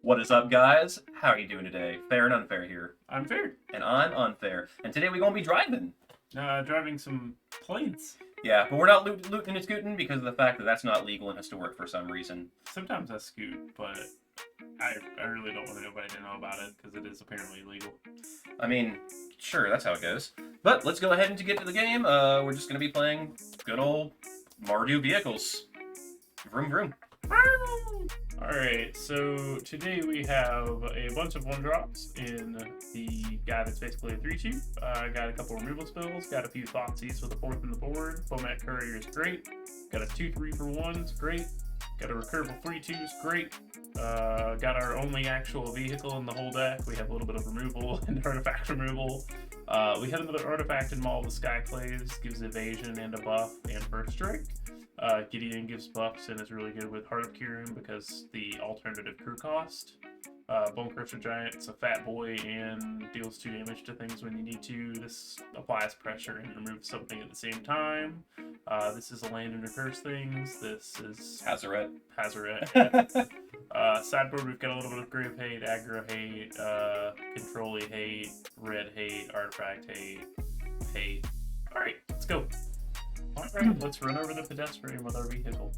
What is up, guys? How are you doing today? Fair and unfair here. I'm fair. And I'm unfair. And today we're going to be driving. Driving some planes. Yeah, but we're not looting and scooting because of the fact that that's not legal and has to work for some reason. Sometimes I scoot, but I really don't want anybody to know about it because it is apparently illegal. I mean, sure, that's how it goes. But let's go ahead and to get to the game. We're just going to be playing good old Mardu vehicles. Vroom, vroom. Alright, so today we have a bunch of 1-drops in the guy that's basically a 3-2. Got a couple removal spells, got a few Thoughtseize with a 4th in the board. Fomat Courier is great. Got a 2-3 for 1's great. Got a recurable 3-2's great. Got our only actual vehicle in the whole deck. We have a little bit of removal and artifact removal. We had another artifact in Maul of the Skyclaves, gives evasion and a buff and first strike. Gideon gives buffs and is really good with Heart of Kirin because the alternative crew cost. Bone Crusher Giant, it's a fat boy and deals 2 damage to things when you need to. This applies pressure and removes something at the same time. This is a land and recurse things. This is Hazaret. Sideboard, we've got a little bit of Grave Hate, Aggro Hate, Control Hate, Red Hate, Artifact Hate. Alright, let's go. Alright, let's run over the pedestrian with our vehicle.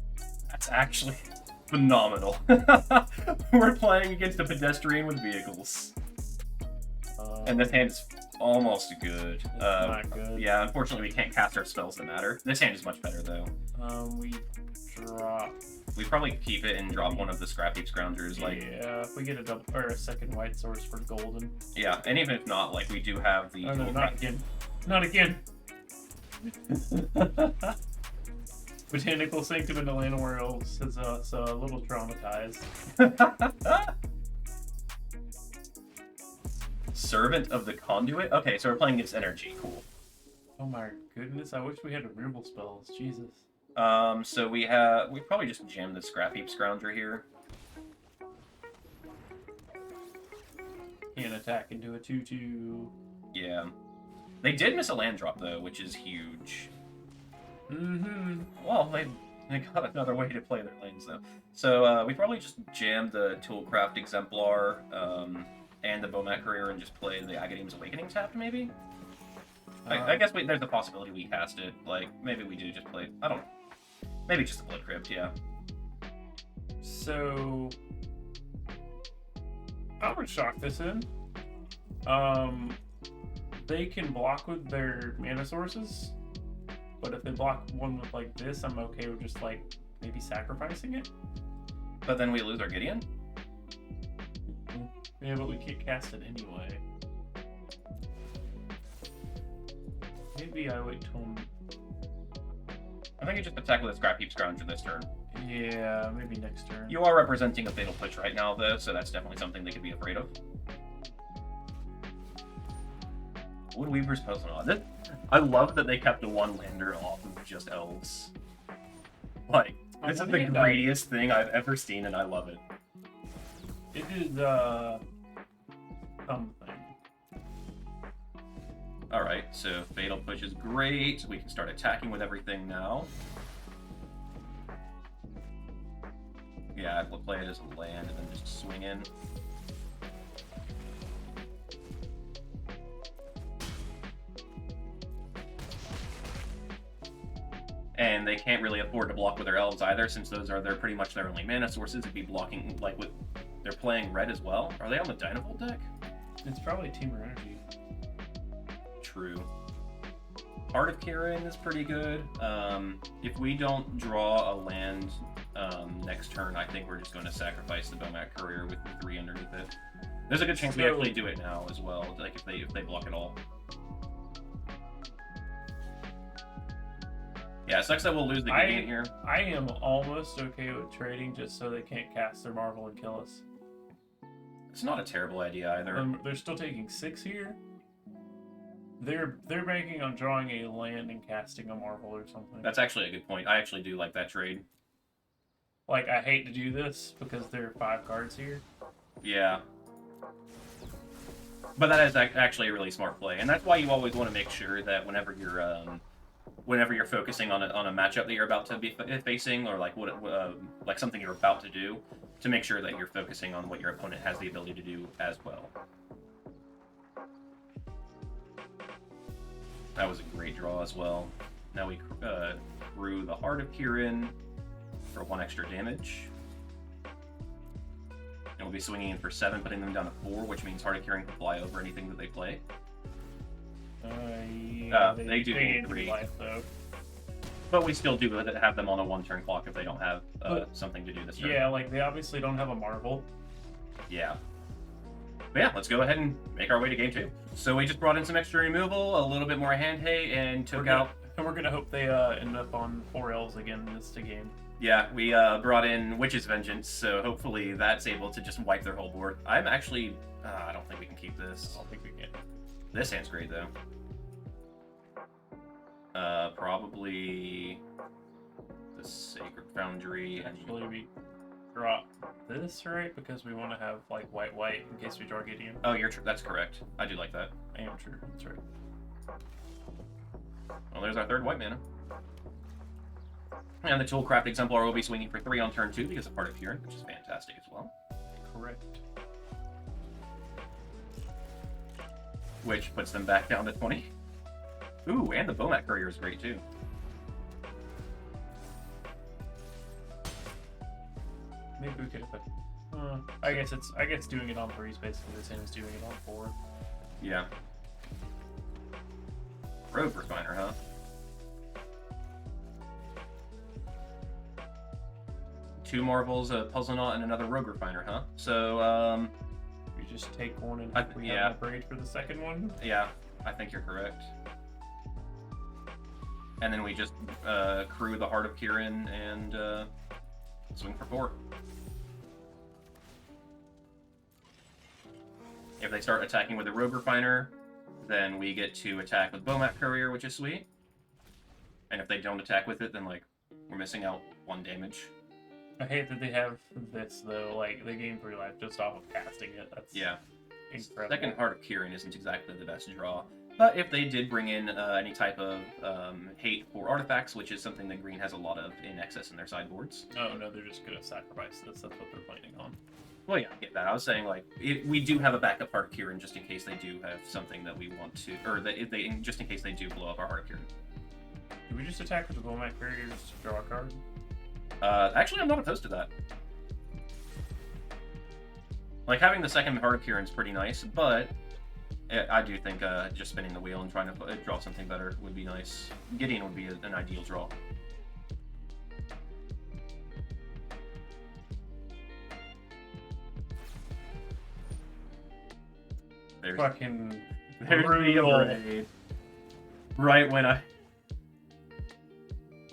That's actually phenomenal. We're playing against a pedestrian with vehicles. And this hand is almost good. Not good. Yeah, unfortunately we can't cast our spells that matter. This hand is much better though. We drop. We probably keep it and drop one of the Scrap Heap Scroungers. Yeah, if we get a double or a second white source for golden. Yeah, and even if not, like we do have the. Oh no, not again. Not again. Botanical Sanctum in the Land of Worlds has us a little traumatized. Servant of the Conduit? Okay, so we're playing against energy. Cool. Oh my goodness, I wish we had removal spells. Jesus. So we probably just jammed the Scrap Heap Scrounger here. Can't attack into a 2/2. Yeah. They did miss a land drop though, which is huge. Well, they got another way to play their lanes though. So we probably just jammed the Toolcraft Exemplar and the Bomat Courier and just play the Agadeem's Awakening tapped maybe? I guess there's a possibility we cast it. Like, maybe we do just play, I don't know. Maybe just a Blood Crypt, yeah. So I would shock this in. They can block with their mana sources, but if they block one with like this, I'm okay with just like maybe sacrificing it. But then we lose our Gideon? Yeah, but we can't cast it anyway. Maybe I wait till... I think you just attack with a Scrap Heap Scrounger this turn. Yeah, maybe next turn. You are representing a Fatal Push right now though, so that's definitely something they could be afraid of. Woodweaver's Poison. I love that they kept the one lander off of just elves. Like, this is the greediest thing I've ever seen, and I love it. It is something. Alright, so Fatal Push is great. We can start attacking with everything now. Yeah, we'll play it as a land and then just swing in. And they can't really afford to block with their elves either, since those are pretty much their only mana sources. It'd be blocking, like, with... They're playing red as well. Are they on the Dynavolt deck? It's probably Teamer Energy. True. Heart of Kirin is pretty good. If we don't draw a land next turn, I think we're just going to sacrifice the Bomat Courier with the 3 underneath it. There's a good chance we actually do it now as well, like if they block it all. Yeah, it sucks that we'll lose the Gideon here. I am almost okay with trading just so they can't cast their Marvel and kill us. It's not a terrible idea either. They're still taking 6 here. They're banking on drawing a land and casting a Marvel or something. That's actually a good point. I actually do like that trade. Like, I hate to do this because there are 5 cards here. Yeah. But that is actually a really smart play. And that's why you always want to make sure that whenever you're whenever you're focusing on a matchup that you're about to be facing, or like like something you're about to do, to make sure that you're focusing on what your opponent has the ability to do as well. That was a great draw as well. Now we grew the Heart of Kirin for 1 extra damage. And we'll be swinging in for 7, putting them down to 4, which means Heart of Kirin can fly over anything that they play. Yeah, they do gain 3 life, though. But we still do have them on a 1-turn clock if they don't have something to do this turn. Yeah, like, they obviously don't have a Marvel. Yeah. But yeah, let's go ahead and make our way to game 2. So we just brought in some extra removal, a little bit more hand hay, and took out... And we're gonna hope they end up on 4 elves again this game. Yeah, we brought in Witch's Vengeance, so hopefully that's able to just wipe their whole board. I'm actually... I don't think we can keep this. I don't think we can. This hand's great, though. Probably... the Sacred Foundry. Actually, we drop this, right? Because we want to have, like, white in case we draw Gideon. Oh, that's correct. I do like that. I am sure. That's right. Well, there's our 3rd white mana. And the Toolcraft Exemplar will be swinging for 3 on turn 2 because of Heart of Kirin, which is fantastic as well. Correct. Which puts them back down to 20. Ooh, and the Bomat Courier is great too. Maybe we could have. I guess doing it on 3 is basically the same as doing it on 4. Yeah. Rogue Refiner, huh? Two Marvels, a Puzzlenaut, and another Rogue Refiner, huh? So, we just take one and we yeah. have a braid for the second one? Yeah, I think you're correct. And then we just crew the Heart of Kirin and swing for 4. If they start attacking with a Rogue Refiner, then we get to attack with Bomat Courier, which is sweet. And if they don't attack with it, then, like, we're missing out 1 damage. I hate that they have this, though. Like, they gain 3 life just off of casting it. That's incredible. Second Heart of Kirin isn't exactly the best draw. But if they did bring in any type of hate for artifacts, which is something that green has a lot of in excess in their sideboards. Oh, no, they're just going to sacrifice this. That's what they're planning on. Well, yeah, I get that. I was saying, like, we do have a backup Heart of Kirin just in case they do have something that we want to... Or just in case they do blow up our Heart of Kirin. Do we just attack with the Bomat Courier just to draw a card? Actually, I'm not opposed to that. Like, having the second Heart of Kirin is pretty nice, but I do think just spinning the wheel and trying to draw something better would be nice. Gideon would be an ideal draw. There's brutal. the braid. Right when I...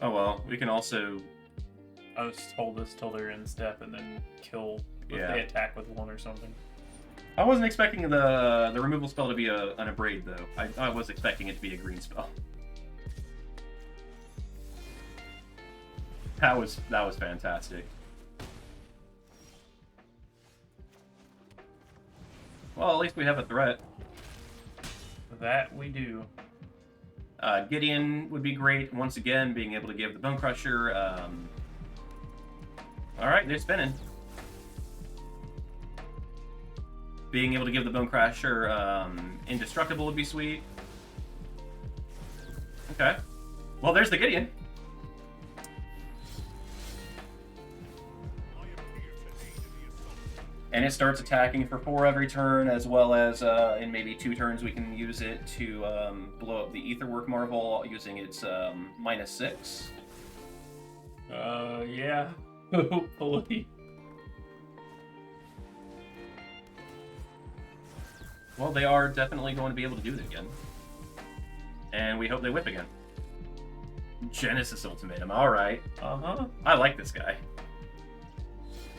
Oh well, we can also... I was told this till they're in step and then kill if they attack with 1 or something. I wasn't expecting the removal spell to be an Abrade, though. I was expecting it to be a green spell. That was fantastic. Well, at least we have a threat. That we do. Gideon would be great, once again, being able to give the Bone Crusher. Alright, they're spinning. Being able to give the Bone Crusher Indestructible would be sweet. Okay. Well, there's the Gideon. And it starts attacking for 4 every turn, as well as in maybe 2 turns we can use it to blow up the Aetherwork Marvel using its -6. Yeah. Hopefully. Well, they are definitely going to be able to do it again. And we hope they whip again. Genesis Ultimatum, alright. Uh-huh. I like this guy.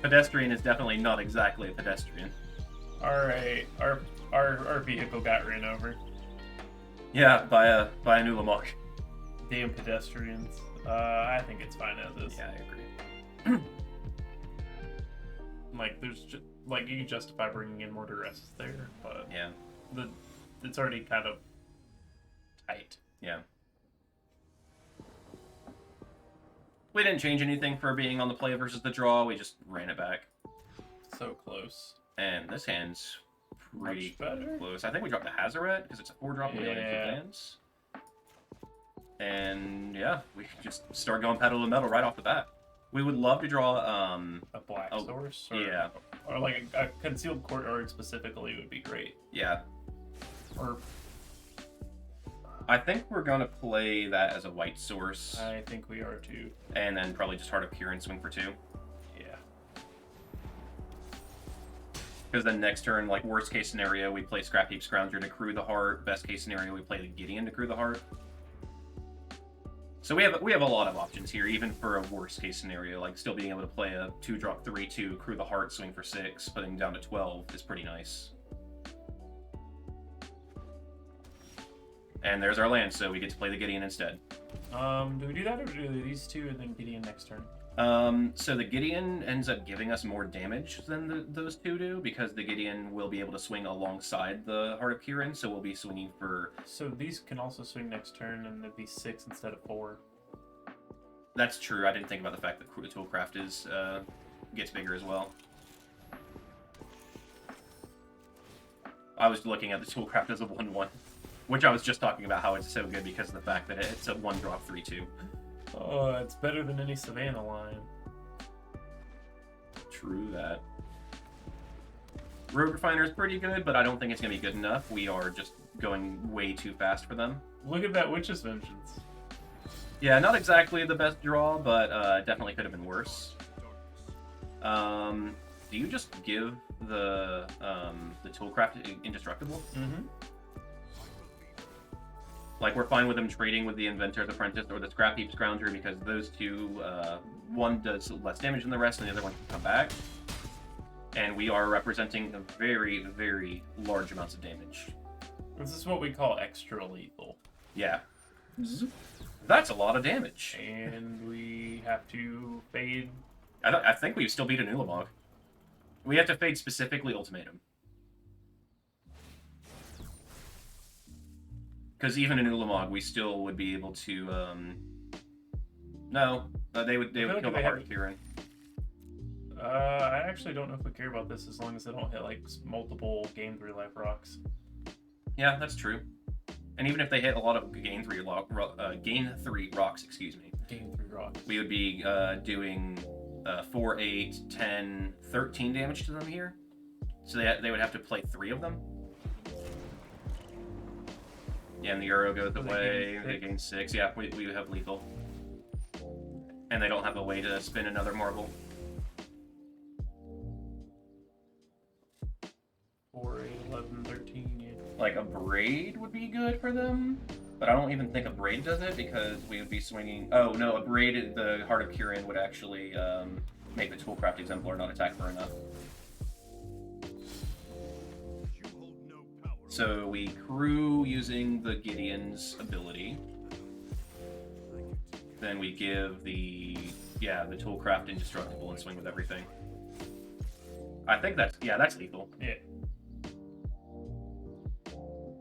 Pedestrian is definitely not exactly a pedestrian. Alright, our vehicle got ran over. Yeah, by a Nulamok. Damn pedestrians. I think it's fine as is. Yeah, I agree. Like, there's just, like, you can justify bringing in more duress there, but Yeah. It's already kind of tight. Yeah. We didn't change anything for being on the play versus the draw. We just ran it back. So close. And this hand's pretty Much better. close. I think we dropped the Hazaret because it's a 4-drop and we only have 2 Yeah. lands. And yeah, we just start going pedal to metal right off the bat. We would love to draw A black source? Or, yeah. Or like a concealed courtyard specifically would be great. Yeah. Or I think we're gonna play that as a white source. I think we are too. And then probably just Heart of Kieran swing for 2. Yeah. Because then next turn, like worst case scenario, we play Scrap Heap Scrounger to crew the heart. Best case scenario, we play the Gideon to crew the heart. So we have a lot of options here, even for a worst case scenario. Like still being able to play a 2-drop 3/2, crew the heart, swing for 6, putting down to 12 is pretty nice. And there's our land, so we get to play the Gideon instead. Do we do that or do these two and then Gideon next turn? So the Gideon ends up giving us more damage than those two do, because the Gideon will be able to swing alongside the Heart of Kieran, so we'll be swinging for... So these can also swing next turn and it'd be 6 instead of 4. That's true. I didn't think about the fact that Toolcraft is gets bigger as well. I was looking at the Toolcraft as a 1/1, which I was just talking about how it's so good because of the fact that it's a 1-drop 3/2. Oh, it's better than any Savannah line. True that. Road Refiner is pretty good, but I don't think it's going to be good enough. We are just going way too fast for them. Look at that Witch's Vengeance. Yeah, not exactly the best draw, but definitely could have been worse. Do you just give the Toolcraft indestructible? Mm-hmm. Like, we're fine with them trading with the Inventor's Apprentice or the Scrap Heap Scrounger because those two, one does less damage than the rest and the other one can come back. And we are representing very, very large amounts of damage. This is what we call extra lethal. Yeah. That's a lot of damage. And we have to fade. I think we still beat an Ulamog. We have to fade specifically Ultimatum. Because even in Ulamog, we still would be able to. No, they would kill the Heart of Kieran. I actually don't know if we care about this as long as they don't hit like multiple Game 3 life rocks. Yeah, that's true. And even if they hit a lot of Gain 3 rocks, excuse me. Game 3 rocks. We would be doing 4, 8, 10, 13 damage to them here. So they would have to play 3 of them. Yeah, and the Euro goes away. They gain 6. Yeah, we have lethal. And they don't have a way to spin another marble. 4, 8, 11, 13, yeah. Like, a Braid would be good for them. But I don't even think a Braid does it because we would be swinging... Oh, no, a Braid, the Heart of Kieran would actually make the Toolcraft Exemplar not attack for enough. So we crew using the Gideon's ability. Then we give the Toolcraft Indestructible and swing with everything. I think that's lethal. Yeah.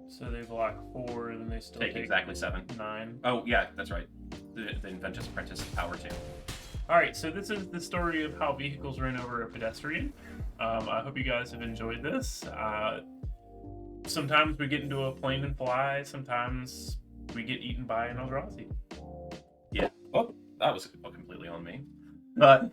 So they block 4, then they still take exactly 7. 9. Oh, yeah, that's right. The Inventor's Apprentice is power 2. Alright, so this is the story of how vehicles ran over a pedestrian. I hope you guys have enjoyed this. Sometimes we get into a plane and fly, sometimes we get eaten by an Eldrazi. Yeah. Oh, that was completely on me. But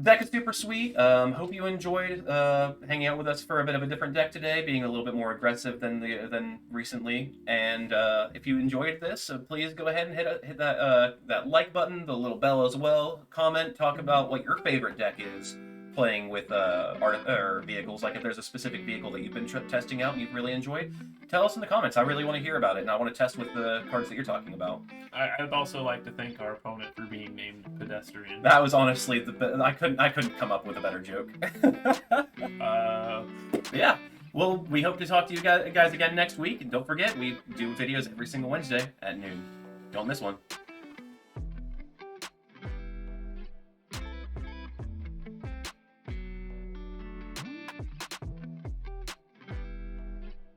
deck is super sweet. Hope you enjoyed hanging out with us for a bit of a different deck today, being a little bit more aggressive than recently. And if you enjoyed this, please go ahead and hit that like button, the little bell as well. Comment, talk about what your favorite deck is playing with vehicles. Like if there's a specific vehicle that you've been testing out and you've really enjoyed, tell us in the comments. I really want to hear about it, and I want to test with the cards that you're talking about. I'd also like to thank our opponent for being named pedestrian. That was honestly I couldn't come up with a better joke. Yeah. Well, we hope to talk to you guys again next week, and don't forget, we do videos every single Wednesday at noon. Don't miss one.